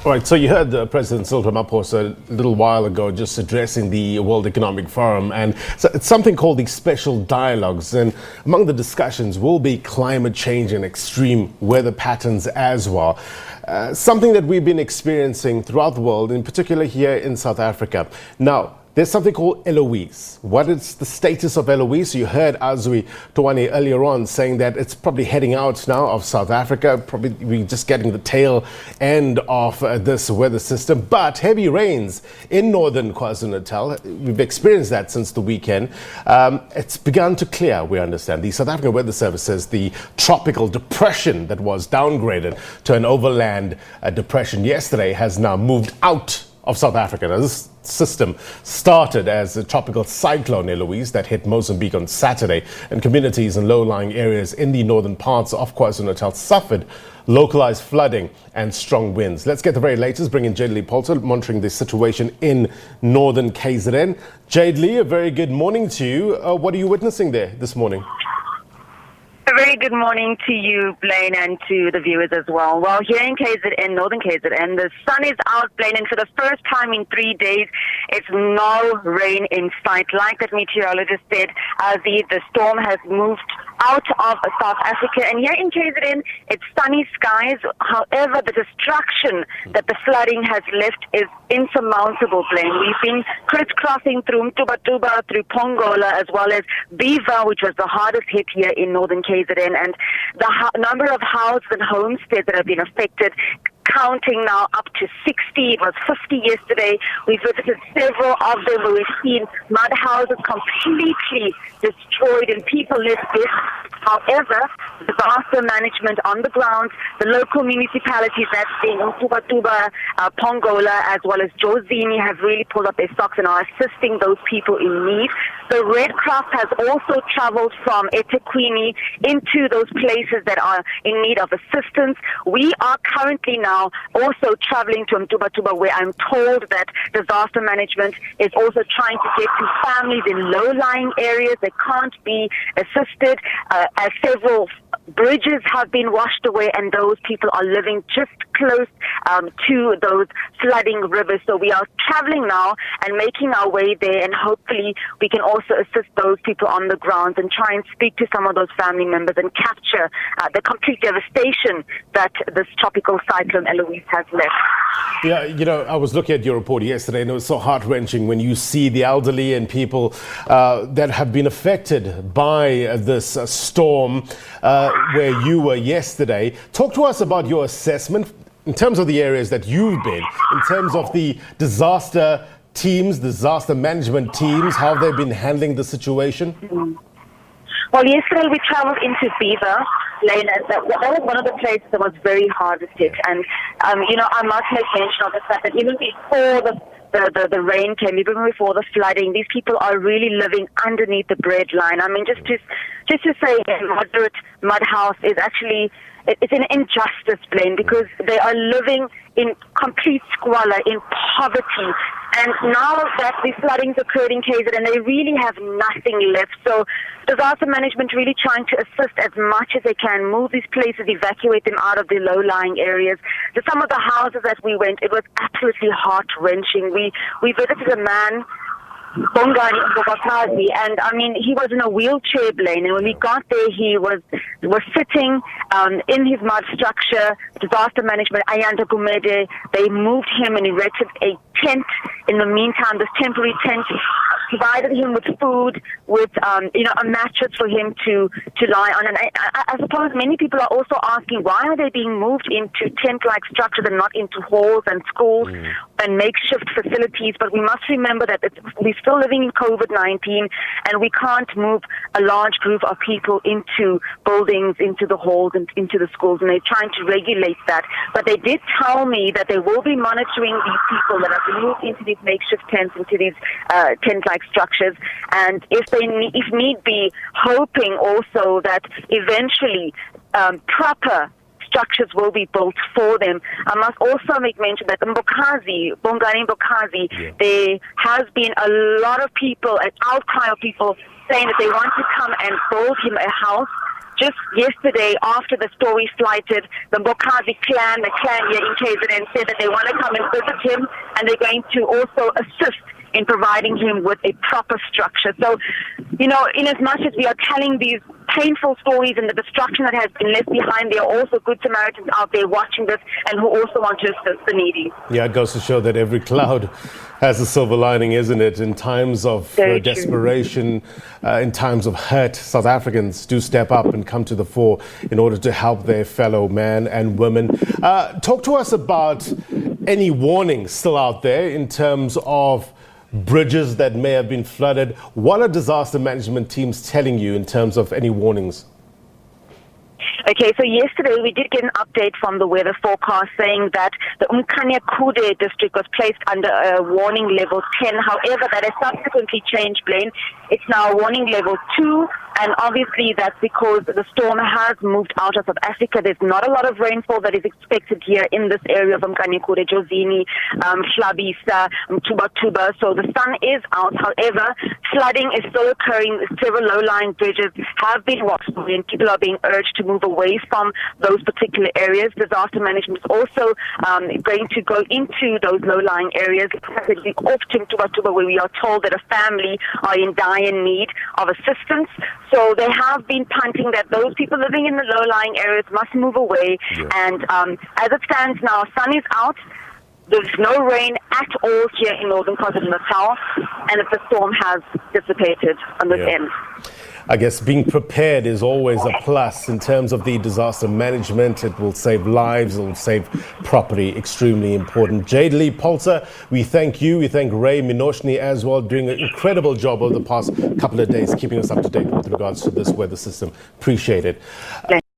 All right, so you heard President Cyril Ramaphosa a little while ago just addressing the World Economic Forum, and so it's something called the Special Dialogues, and among the discussions will be climate change and extreme weather patterns as well. Something that we've been experiencing throughout the world, in particular here in South Africa. Now, there's something called Eloise. What is the status of Eloise? You heard Azwi Tawani earlier on saying that it's probably heading out now of South Africa. Probably we're just getting the tail end of this weather system. But heavy rains in Northern KwaZulu-Natal, we've experienced that since the weekend. It's begun to clear, we understand. The South African Weather Service says the tropical depression that was downgraded to an overland depression yesterday has now moved out of South Africa. Now, this system started as a tropical cyclone Eloise that hit Mozambique on Saturday, and communities in low-lying areas in the northern parts of KwaZulu-Natal suffered localized flooding and strong winds. Let's get the very latest. Bring in Leigh Paulse, monitoring the situation in Northern KZN. Leigh, a very good morning to you. What are you witnessing there this morning? A very good morning to you, Blaine, and to the viewers as well. Well, here in KZN, Northern KZN, the sun is out, Blaine, and for the first time in 3 days, it's no rain in sight. Like that meteorologist said, the storm has moved out of South Africa, and here in KZN, it's sunny skies. However, the destruction that the flooding has left is insurmountable, Blaine. We've been crisscrossing through Mtuba, through Pongola, as well as Beaver, which was the hardest hit here in Northern KZN, and the number of houses and homesteads that have been affected, counting now up to 60. It was 50 yesterday. We've visited several of them where we've seen mud houses completely destroyed and people live there. However, disaster management on the ground, the local municipalities, that's in Mtuba, Pongola, as well as Jozini, have really pulled up their socks and are assisting those people in need. The Red Cross has also traveled from eThekwini into those places that are in need of assistance. We are currently now also traveling to Mtuba, where I'm told that disaster management is also trying to get to families in low-lying areas that can't be assisted, as several bridges have been washed away and those people are living just close to those flooding rivers. So we are traveling now and making our way there, and hopefully we can also assist those people on the ground and try and speak to some of those family members and capture the complete devastation that this tropical cyclone Eloise has left. Yeah, you know, I was looking at your report yesterday and it was so heart-wrenching when you see the elderly and people that have been affected by this storm where you were yesterday. Talk to us about your assessment in terms of the areas that you've been, in terms of the disaster teams, disaster management teams, how they've been handling the situation. Well, yesterday we traveled into Beaver, Lane. That was one of the places that was very hard hit. And, you know, I must make mention of the fact that even before the rain came, even before the flooding, these people are really living underneath the breadline. I mean, just to say a moderate mud house is actually, it's an injustice, Blaine, because they are living in complete squalor, in poverty. And now that the floodings occurred in KZN, and they really have nothing left. So disaster management really trying to assist as much as they can, move these places, evacuate them out of the low-lying areas. To some of the houses that we went, it was absolutely heart-wrenching. We visited a man, Bongani, and I mean, he was in a wheelchair, Blaine, and when we got there, he was sitting in his mud structure. Disaster management, Ayanda Gumede, they moved him and erected a tent. In the meantime, this temporary tent provided him with food, with you know, a mattress for him to lie on. And I suppose many people are also asking, why are they being moved into tent-like structures and not into halls and schools and makeshift facilities? But we must remember that we're still living in COVID-19, and we can't move a large group of people into buildings, into the halls, and into the schools, and they're trying to regulate that. But they did tell me that they will be monitoring these people that have moved into these makeshift tents, into these tent-like structures, and if need be, hoping also that eventually proper structures will be built for them. I must also make mention that in Bongani Mbokazi, there has been a lot of people, an outcry of people saying that they want to come and build him a house just yesterday, after the story flighted, the Mbokazi clan, the clan here in KZN, said that they want to come and visit him, and they're going to also assist in providing him with a proper structure. So, you know, in as much as we are telling these painful stories and the destruction that has been left behind, there are also good Samaritans out there watching this and who also want to assist the needy. Yeah, it goes to show that every cloud has a silver lining, isn't it? In times of desperation, in times of hurt, South Africans do step up and come to the fore in order to help their fellow men and women. Talk to us about any warnings still out there in terms of bridges that may have been flooded. What are disaster management teams telling you in terms of any warnings? Okay, so yesterday we did get an update from the weather forecast saying that the Kude district was placed under a warning level 10. However, that has subsequently changed, Blaine. It's now warning level 2. And obviously that's because the storm has moved out of South Africa. There's not a lot of rainfall that is expected here in this area of Mkanyekude, Jozini, Hlabisa, Tuba. So the sun is out. However, flooding is still occurring. Several low-lying bridges have been washed away and people are being urged to move away from those particular areas. Disaster management is also going to go into those low-lying areas, specifically off Tuba, where we are told that a family are in dire need of assistance. So they have been punting that those people living in the low-lying areas must move away. Yeah. And as it stands now, sun is out. There's no rain at all here in Northern KwaZulu-Natal, and the storm has dissipated on this end. I guess being prepared is always a plus in terms of the disaster management. It will save lives, it will save property, extremely important. Leigh Paulse, we thank you. We thank Ray Minoshni as well, doing an incredible job over the past couple of days, keeping us up to date with regards to this weather system. Appreciate it.